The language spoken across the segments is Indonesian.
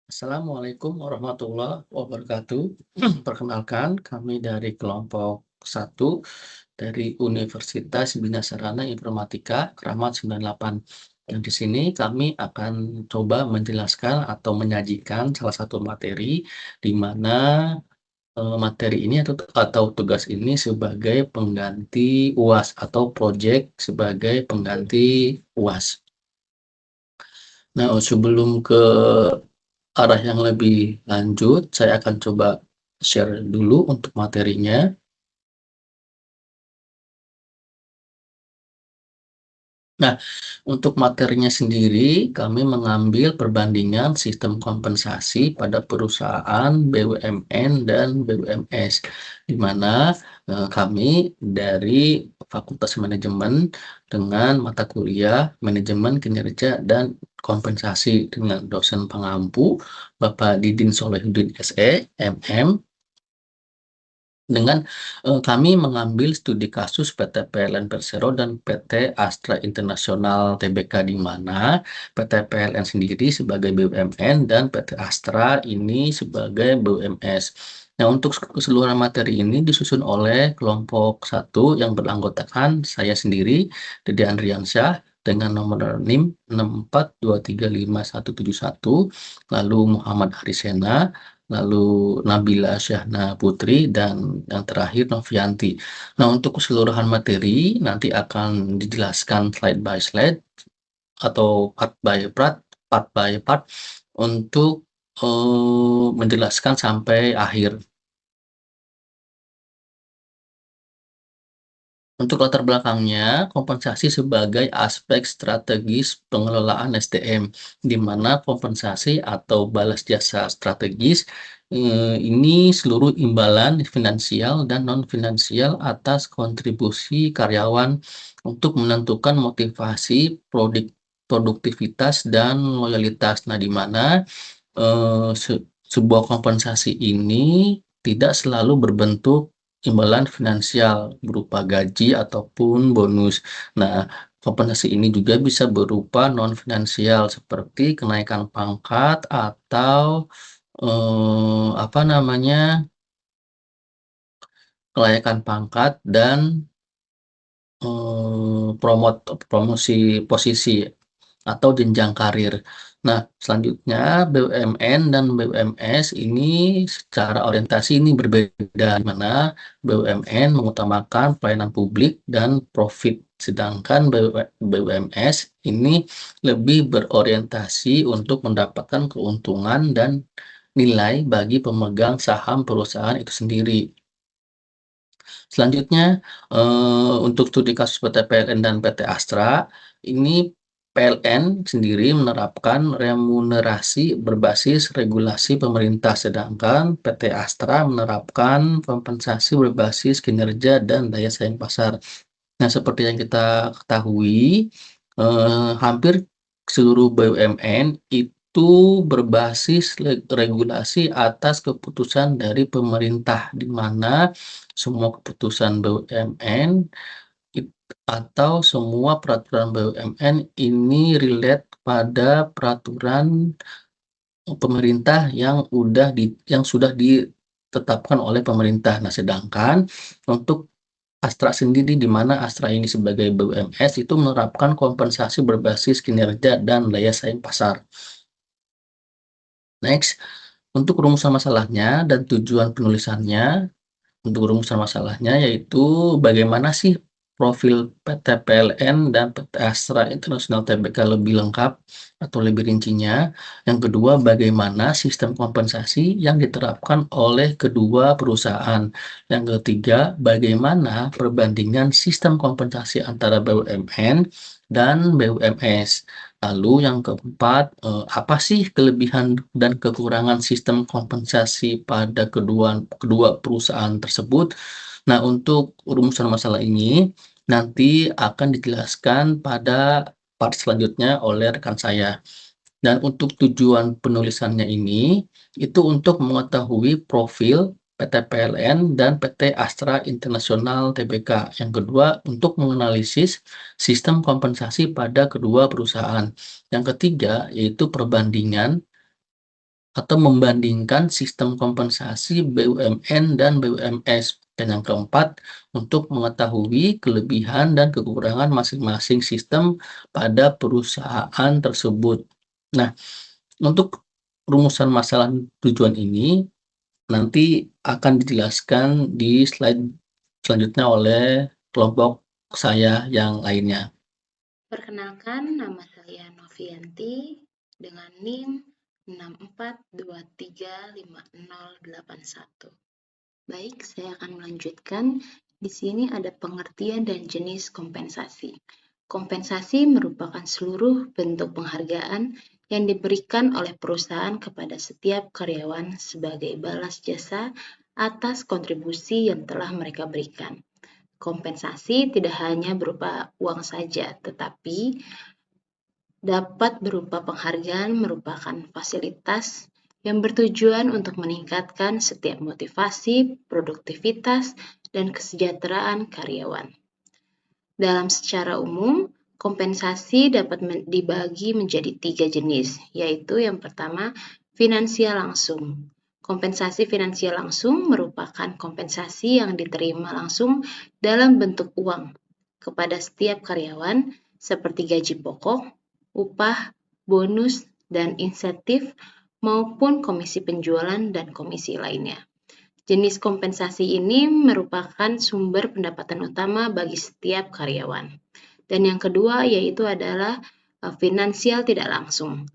Assalamualaikum warahmatullahi wabarakatuh. Perkenalkan, kami dari kelompok 1 dari Universitas Bina Sarana Informatika Kramat 98. Dan di sini kami akan coba menjelaskan atau menyajikan salah satu materi di mana materi ini atau tugas ini sebagai pengganti UAS atau project sebagai pengganti UAS. Nah, sebelum ke arah yang lebih lanjut, saya akan coba share dulu untuk materinya. Nah, untuk materinya sendiri, kami mengambil perbandingan sistem kompensasi pada perusahaan BUMN dan BUMS, di mana kami dari Fakultas Manajemen dengan mata kuliah Manajemen Kinerja dan Kompensasi dengan dosen pengampu Bapak Didin Solehudin SE, MM, dengan kami mengambil studi kasus PT PLN Persero dan PT Astra International Tbk, di mana PT PLN sendiri sebagai BUMN dan PT Astra ini sebagai BUMS. Nah, untuk keseluruhan materi ini disusun oleh kelompok 1 yang beranggotakan saya sendiri, Dede Andriansyah, dengan nomor NIM 6423571, lalu Muhammad Arisena, lalu Nabila Syahna Putri, dan yang terakhir Novianti. Nah, untuk keseluruhan materi nanti akan dijelaskan slide by slide atau part by part untuk menjelaskan sampai akhir. Untuk latar belakangnya, kompensasi sebagai aspek strategis pengelolaan SDM, di mana kompensasi atau balas jasa strategis ini seluruh imbalan finansial dan non-finansial atas kontribusi karyawan untuk menentukan motivasi produktivitas dan loyalitas. Nah, di mana sebuah kompensasi ini tidak selalu berbentuk imbalan finansial berupa gaji ataupun bonus. Nah, kompensasi ini juga bisa berupa non-finansial seperti kenaikan pangkat atau apa namanya, kenaikan pangkat dan promosi posisi atau jenjang karir. Nah, selanjutnya BUMN dan BUMS ini secara orientasi ini berbeda, di mana BUMN mengutamakan pelayanan publik dan profit, sedangkan BUMS ini lebih berorientasi untuk mendapatkan keuntungan dan nilai bagi pemegang saham perusahaan itu sendiri. Selanjutnya, untuk studi kasus PT PLN dan PT Astra, ini PLN sendiri menerapkan remunerasi berbasis regulasi pemerintah, sedangkan PT Astra menerapkan kompensasi berbasis kinerja dan daya saing pasar. Nah, seperti yang kita ketahui, hampir seluruh BUMN itu berbasis regulasi atas keputusan dari pemerintah, di mana semua keputusan BUMN atau semua peraturan BUMN ini relate pada peraturan pemerintah yang sudah ditetapkan oleh pemerintah. Nah, sedangkan untuk Astra sendiri, di mana Astra ini sebagai BUMS itu menerapkan kompensasi berbasis kinerja dan daya saing pasar. Next, untuk rumusan masalahnya dan tujuan penulisannya. Untuk rumusan masalahnya yaitu bagaimana sih profil PT PLN dan PT Astra International Tbk lebih lengkap atau lebih rincinya. Yang kedua, bagaimana sistem kompensasi yang diterapkan oleh kedua perusahaan. Yang ketiga, bagaimana perbandingan sistem kompensasi antara BUMN dan BUMS. Lalu yang keempat, apa sih kelebihan dan kekurangan sistem kompensasi pada kedua kedua perusahaan tersebut? Nah, untuk rumusan masalah ini nanti akan dijelaskan pada part selanjutnya oleh rekan saya. Dan untuk tujuan penulisannya ini, itu untuk mengetahui profil PT PLN dan PT Astra International Tbk. Yang kedua, untuk menganalisis sistem kompensasi pada kedua perusahaan. Yang ketiga, yaitu perbandingan atau membandingkan sistem kompensasi BUMN dan BUMS. Dan yang keempat, untuk mengetahui kelebihan dan kekurangan masing-masing sistem pada perusahaan tersebut. Nah, untuk rumusan masalah tujuan ini nanti akan dijelaskan di slide selanjutnya oleh kelompok saya yang lainnya. Perkenalkan, nama saya Novianti dengan NIM 64235081. Baik, saya akan melanjutkan. Di sini ada pengertian dan jenis kompensasi. Kompensasi merupakan seluruh bentuk penghargaan yang diberikan oleh perusahaan kepada setiap karyawan sebagai balas jasa atas kontribusi yang telah mereka berikan. Kompensasi tidak hanya berupa uang saja, tetapi dapat berupa penghargaan merupakan fasilitas yang bertujuan untuk meningkatkan setiap motivasi, produktivitas, dan kesejahteraan karyawan. Dalam secara umum, kompensasi dapat dibagi menjadi 3 jenis, yaitu yang pertama, finansial langsung. Kompensasi finansial langsung merupakan kompensasi yang diterima langsung dalam bentuk uang kepada setiap karyawan seperti gaji pokok, upah, bonus, dan insentif maupun komisi penjualan dan komisi lainnya. Jenis kompensasi ini merupakan sumber pendapatan utama bagi setiap karyawan. Dan yang kedua yaitu adalah finansial tidak langsung.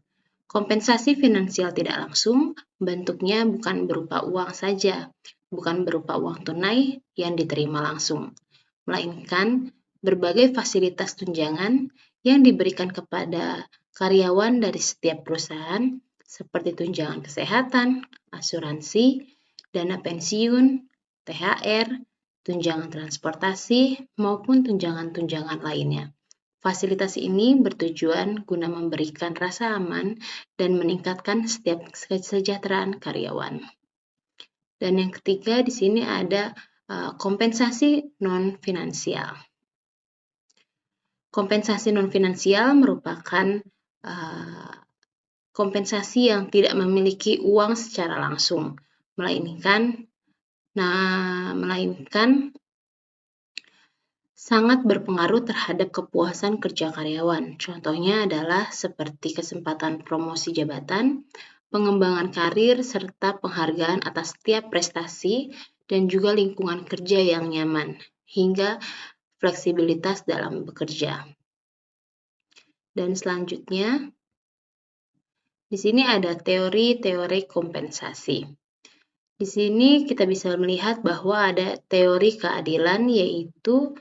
Kompensasi finansial tidak langsung bentuknya bukan berupa uang saja, bukan berupa uang tunai yang diterima langsung, melainkan berbagai fasilitas tunjangan yang diberikan kepada karyawan dari setiap perusahaan seperti tunjangan kesehatan, asuransi, dana pensiun, THR, tunjangan transportasi, maupun tunjangan-tunjangan lainnya. Fasilitas ini bertujuan guna memberikan rasa aman dan meningkatkan setiap kesejahteraan karyawan. Dan yang ketiga di sini ada kompensasi non-finansial. Kompensasi non-finansial merupakan kompensasi yang tidak memiliki uang secara langsung, melainkan sangat berpengaruh terhadap kepuasan kerja karyawan. Contohnya adalah seperti kesempatan promosi jabatan, pengembangan karir, serta penghargaan atas setiap prestasi, dan juga lingkungan kerja yang nyaman, hingga fleksibilitas dalam bekerja. Dan selanjutnya, di sini ada teori-teori kompensasi. Di sini kita bisa melihat bahwa ada teori keadilan, yaitu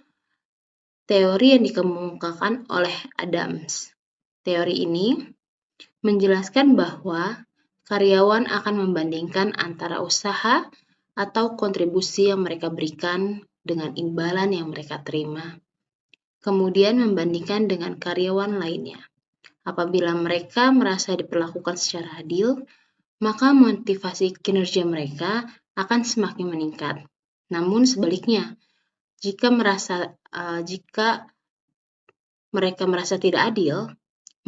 teori yang dikemukakan oleh Adams. Teori ini menjelaskan bahwa karyawan akan membandingkan antara usaha atau kontribusi yang mereka berikan dengan imbalan yang mereka terima. Kemudian membandingkan dengan karyawan lainnya. Apabila mereka merasa diperlakukan secara adil, maka motivasi kinerja mereka akan semakin meningkat. Namun sebaliknya, jika mereka merasa tidak adil,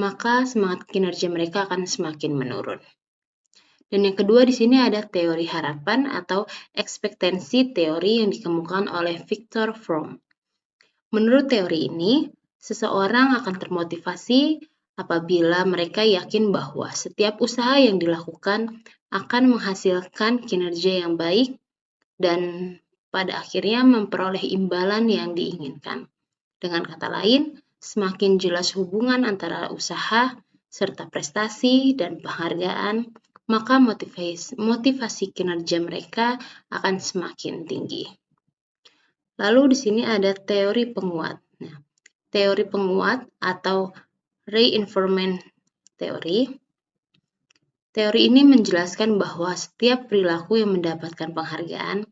maka semangat kinerja mereka akan semakin menurun. Dan yang kedua di sini ada teori harapan atau ekspektansi teori yang dikemukakan oleh Viktor Fromm. Menurut teori ini, seseorang akan termotivasi apabila mereka yakin bahwa setiap usaha yang dilakukan akan menghasilkan kinerja yang baik dan pada akhirnya memperoleh imbalan yang diinginkan. Dengan kata lain, semakin jelas hubungan antara usaha serta prestasi dan penghargaan, maka motivasi kinerja mereka akan semakin tinggi. Lalu di sini ada teori penguat. Nah, teori penguat atau reinforcement theory. Teori ini menjelaskan bahwa setiap perilaku yang mendapatkan penghargaan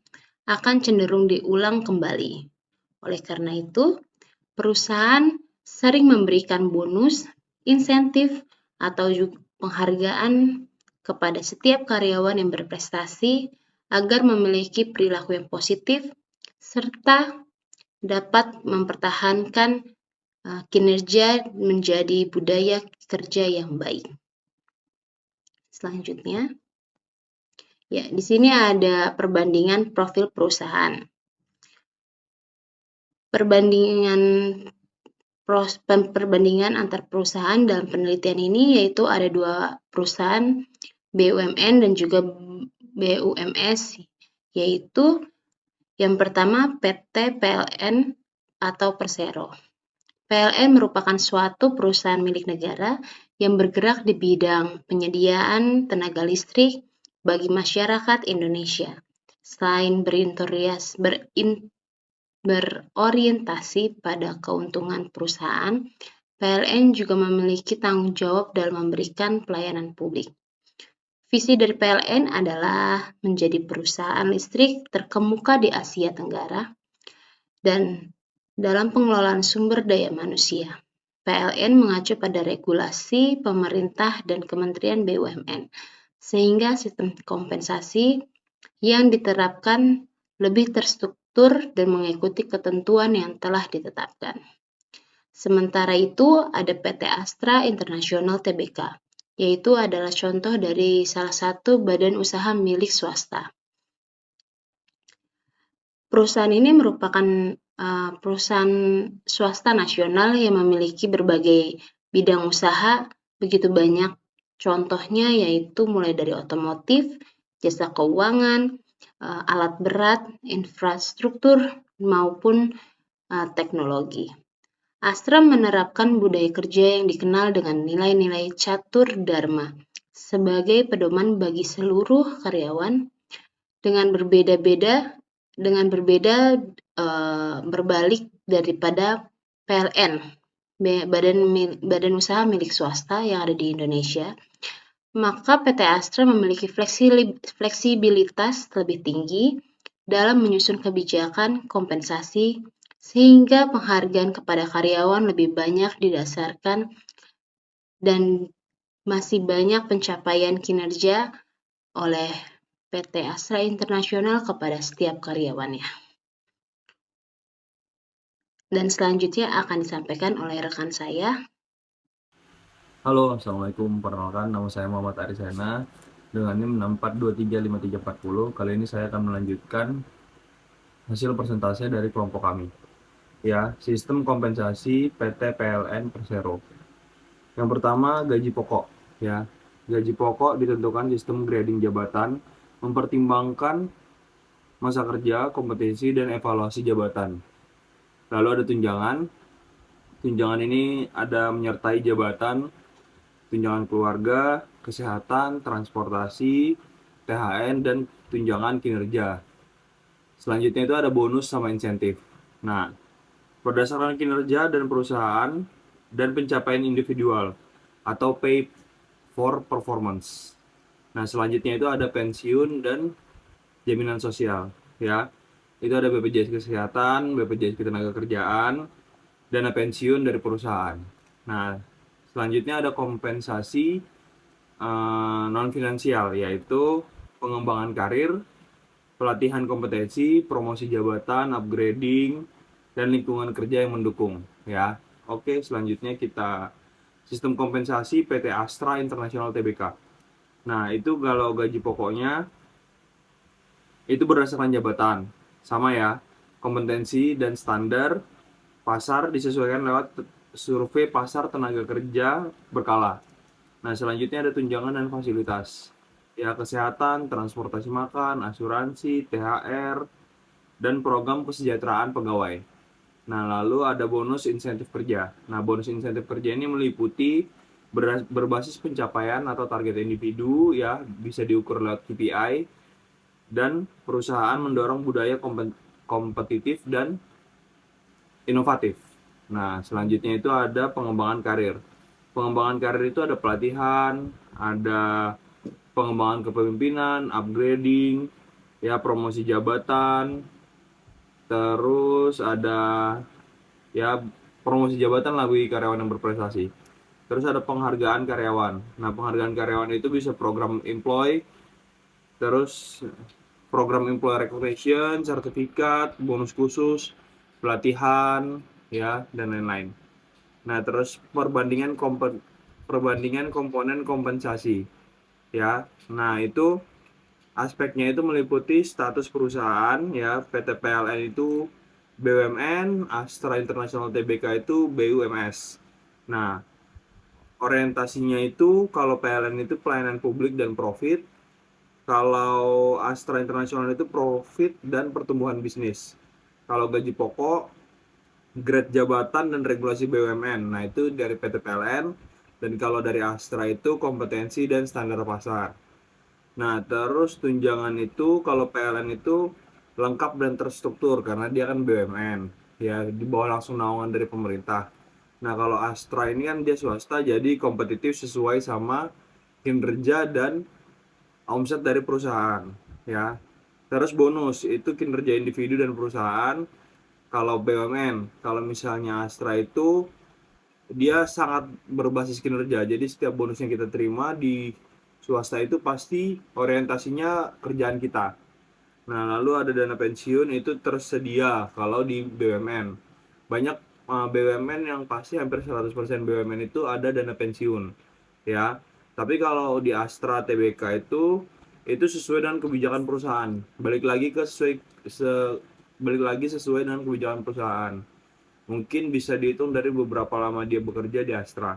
akan cenderung diulang kembali. Oleh karena itu, perusahaan sering memberikan bonus, insentif, atau penghargaan kepada setiap karyawan yang berprestasi agar memiliki perilaku yang positif serta dapat mempertahankan kinerja menjadi budaya kerja yang baik. Selanjutnya, Ya, di sini ada perbandingan profil perusahaan. Perbandingan antar perusahaan dalam penelitian ini yaitu ada 2 perusahaan BUMN dan juga BUMS, yaitu yang pertama PT PLN atau Persero. PLN merupakan suatu perusahaan milik negara yang bergerak di bidang penyediaan tenaga listrik bagi masyarakat Indonesia. Selain berorientasi pada keuntungan perusahaan, PLN juga memiliki tanggung jawab dalam memberikan pelayanan publik. Visi dari PLN adalah menjadi perusahaan listrik terkemuka di Asia Tenggara dan dalam pengelolaan sumber daya manusia. PLN mengacu pada regulasi pemerintah dan Kementerian BUMN, sehingga sistem kompensasi yang diterapkan lebih terstruktur dan mengikuti ketentuan yang telah ditetapkan. Sementara itu, ada PT Astra International Tbk, yaitu adalah contoh dari salah satu badan usaha milik swasta. Perusahaan ini merupakan perusahaan swasta nasional yang memiliki berbagai bidang usaha begitu banyak. Contohnya yaitu mulai dari otomotif, jasa keuangan, alat berat, infrastruktur, maupun teknologi. Astra menerapkan budaya kerja yang dikenal dengan nilai-nilai catur dharma sebagai pedoman bagi seluruh karyawan dengan berbalik daripada PLN, badan usaha milik swasta yang ada di Indonesia, maka PT Astra memiliki fleksibilitas lebih tinggi dalam menyusun kebijakan kompensasi sehingga penghargaan kepada karyawan lebih banyak didasarkan dan masih banyak pencapaian kinerja oleh PT Astra International kepada setiap karyawannya. Dan selanjutnya akan disampaikan oleh rekan saya. Halo, Assalamualaikum. Perkenalkan, nama saya Muhammad Arisena dengan NIM 64235340. Kali ini saya akan melanjutkan hasil persentase dari kelompok kami. Ya, sistem kompensasi PT PLN Persero. Yang pertama, gaji pokok. Ya, gaji pokok ditentukan sistem grading jabatan, mempertimbangkan masa kerja, kompetensi, dan evaluasi jabatan. Lalu ada tunjangan. Tunjangan ini ada menyertai jabatan, tunjangan keluarga, kesehatan, transportasi, THN, dan tunjangan kinerja. Selanjutnya itu ada bonus sama insentif. Nah, berdasarkan kinerja dan perusahaan dan pencapaian individual atau pay for performance. Nah, selanjutnya itu ada pensiun dan jaminan sosial, ya. Itu ada BPJS Kesehatan, BPJS Ketenagakerjaan, dana pensiun dari perusahaan. Nah, selanjutnya ada kompensasi non finansial, yaitu pengembangan karir, pelatihan kompetensi, promosi jabatan, upgrading, dan lingkungan kerja yang mendukung, ya. Oke, selanjutnya kita sistem kompensasi PT Astra International Tbk. Nah, itu kalau gaji pokoknya itu berdasarkan jabatan, sama ya. Kompetensi dan standar pasar disesuaikan lewat survei pasar tenaga kerja berkala. Nah, selanjutnya ada tunjangan dan fasilitas. Ya, kesehatan, transportasi makan, asuransi, THR, dan program kesejahteraan pegawai. Nah, lalu ada bonus insentif kerja. Nah, bonus insentif kerja ini meliputi berbasis pencapaian atau target individu, ya, bisa diukur lewat KPI, dan perusahaan mendorong budaya kompetitif dan inovatif. Nah, selanjutnya itu ada pengembangan karir. Pengembangan karir itu ada pelatihan, ada pengembangan kepemimpinan, upgrading, ya, promosi jabatan, terus ada ya promosi jabatan bagi karyawan yang berprestasi. Terus ada penghargaan karyawan. Nah, penghargaan karyawan itu bisa program employee, terus program employee recognition, sertifikat, bonus khusus, pelatihan, ya, dan lain-lain. Nah, terus perbandingan komponen kompensasi, ya. Nah, itu Aspeknya itu meliputi status perusahaan, ya, PT PLN itu BUMN, Astra International Tbk itu BUMS. Nah, orientasinya itu kalau PLN itu pelayanan publik dan profit, kalau Astra International itu profit dan pertumbuhan bisnis. Kalau gaji pokok, grade jabatan dan regulasi BUMN. Nah, itu dari PT PLN. Dan kalau dari Astra itu kompetensi dan standar pasar. Nah, terus tunjangan itu kalau PLN itu lengkap dan terstruktur karena dia kan BUMN, ya, di bawah langsung naungan dari pemerintah. Nah, kalau Astra ini kan dia swasta, jadi kompetitif sesuai sama kinerja dan omset dari perusahaan, ya. Terus bonus itu kinerja individu dan perusahaan. Kalau BUMN, kalau misalnya Astra itu dia sangat berbasis kinerja. Jadi setiap bonus yang kita terima di swasta itu pasti orientasinya kerjaan kita. Nah, lalu ada dana pensiun itu tersedia kalau di BUMN. Banyak BUMN yang pasti hampir 100% BUMN itu ada dana pensiun, ya. Tapi kalau di Astra Tbk itu sesuai dengan kebijakan perusahaan. Balik lagi sesuai dengan kebijakan perusahaan. Mungkin bisa dihitung dari beberapa lama dia bekerja di Astra.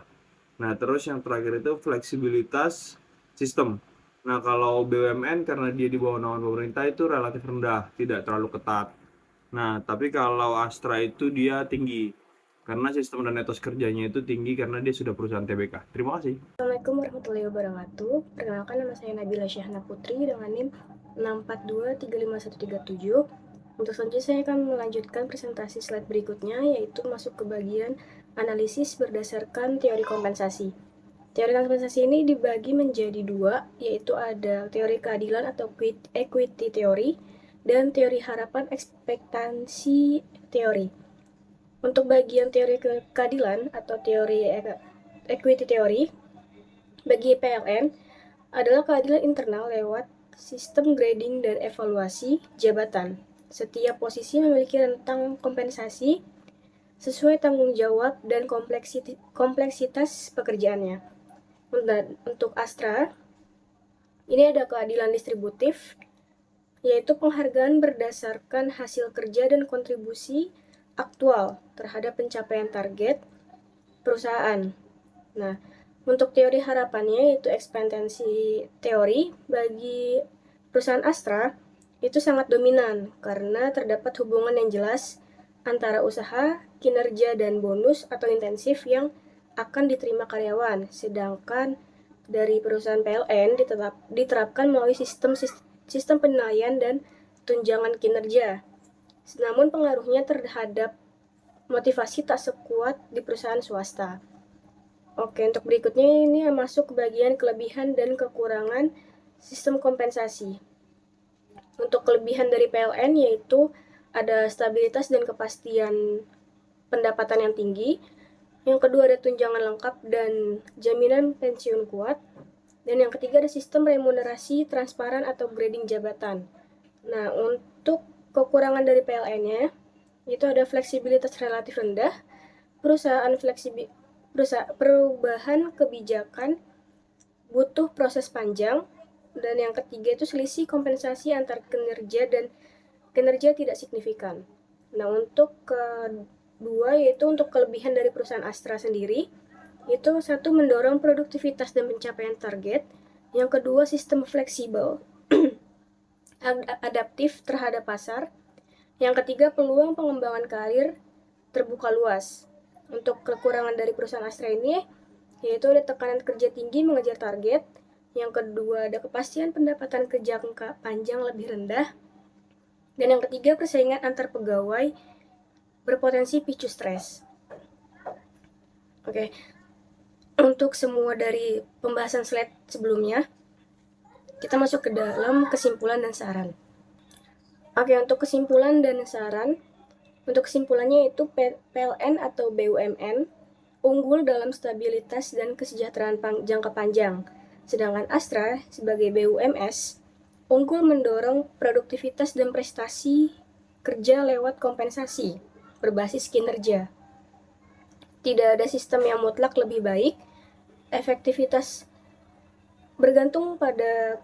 Nah, terus yang terakhir itu fleksibilitas sistem. Nah, kalau BUMN karena dia di bawah naungan pemerintah itu relatif rendah, tidak terlalu ketat. Nah, tapi kalau Astra itu dia tinggi, karena sistem dan etos kerjanya itu tinggi karena dia sudah perusahaan TBK. Terima kasih. Assalamualaikum warahmatullahi wabarakatuh. Perkenalkan, nama saya Nabila Syahna Putri dengan NIM 642351137. Untuk selanjutnya saya akan melanjutkan presentasi slide berikutnya, yaitu masuk ke bagian analisis berdasarkan teori kompensasi. Teori kompensasi ini dibagi menjadi dua, yaitu ada teori keadilan atau equity teori dan teori harapan ekspektansi teori. Untuk bagian teori keadilan atau teori equity teori, bagi PLN adalah keadilan internal lewat sistem grading dan evaluasi jabatan. Setiap posisi memiliki rentang kompensasi sesuai tanggung jawab dan kompleksitas pekerjaannya. Untuk Astra, ini ada keadilan distributif, yaitu penghargaan berdasarkan hasil kerja dan kontribusi aktual terhadap pencapaian target perusahaan. Nah, untuk teori harapannya, yaitu ekspektansi teori, bagi perusahaan Astra itu sangat dominan karena terdapat hubungan yang jelas antara usaha, kinerja, dan bonus atau intensif yang akan diterima karyawan. Sedangkan dari perusahaan PLN diterapkan melalui sistem penilaian dan tunjangan kinerja. Namun pengaruhnya terhadap motivasi tak sekuat di perusahaan swasta. Oke, untuk berikutnya ini masuk ke bagian kelebihan dan kekurangan sistem kompensasi. Untuk kelebihan dari PLN yaitu ada stabilitas dan kepastian pendapatan yang tinggi. Yang kedua ada tunjangan lengkap dan jaminan pensiun kuat. Dan yang ketiga ada sistem remunerasi transparan atau grading jabatan. Nah, untuk kekurangan dari PLN-nya itu ada fleksibilitas relatif rendah, perubahan kebijakan butuh proses panjang, dan yang ketiga itu selisih kompensasi antar kinerja dan kinerja tidak signifikan. Nah, untuk kedua yaitu untuk kelebihan dari perusahaan Astra sendiri, itu satu mendorong produktivitas dan pencapaian target, yang kedua sistem fleksibel, adaptif terhadap pasar, yang ketiga peluang pengembangan karir terbuka luas. Untuk kekurangan dari perusahaan Astra ini yaitu ada tekanan kerja tinggi mengejar target, yang kedua ada kepastian pendapatan kerja jangka panjang lebih rendah, dan yang ketiga persaingan antar pegawai berpotensi picu stres. Oke, untuk semua dari pembahasan slide sebelumnya, kita masuk ke dalam kesimpulan dan saran. Oke, untuk kesimpulan dan saran, untuk kesimpulannya itu PLN atau BUMN unggul dalam stabilitas dan kesejahteraan jangka panjang, sedangkan Astra sebagai BUMS unggul mendorong produktivitas dan prestasi kerja lewat kompensasi berbasis kinerja. Tidak ada sistem yang mutlak lebih baik, efektivitas bergantung pada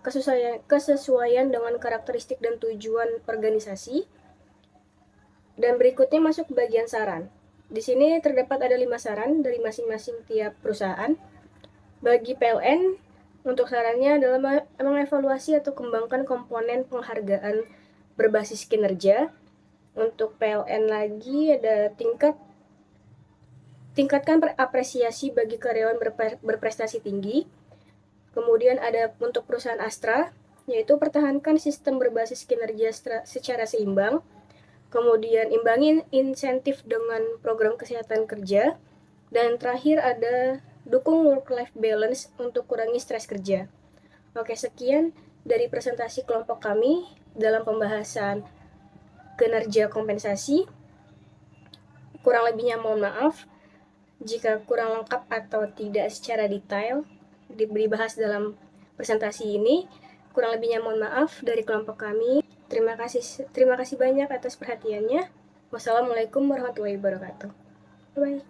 kesesuaian dengan karakteristik dan tujuan organisasi. Dan berikutnya masuk ke bagian saran. Di sini terdapat ada 5 saran dari masing-masing tiap perusahaan. Bagi PLN, untuk sarannya adalah mengevaluasi atau kembangkan komponen penghargaan berbasis kinerja. Untuk PLN lagi ada tingkatkan apresiasi bagi karyawan berprestasi tinggi. Kemudian ada untuk perusahaan Astra, yaitu pertahankan sistem berbasis kinerja secara seimbang. Kemudian imbangi insentif dengan program kesehatan kerja. Dan terakhir ada dukung work-life balance untuk kurangi stres kerja. Oke, sekian dari presentasi kelompok kami dalam pembahasan kinerja kompensasi. Kurang lebihnya mohon maaf jika kurang lengkap atau tidak secara detail dibahas dalam presentasi ini. Kurang lebihnya mohon maaf dari kelompok kami. Terima kasih banyak atas perhatiannya. Wassalamualaikum warahmatullahi wabarakatuh. Bye.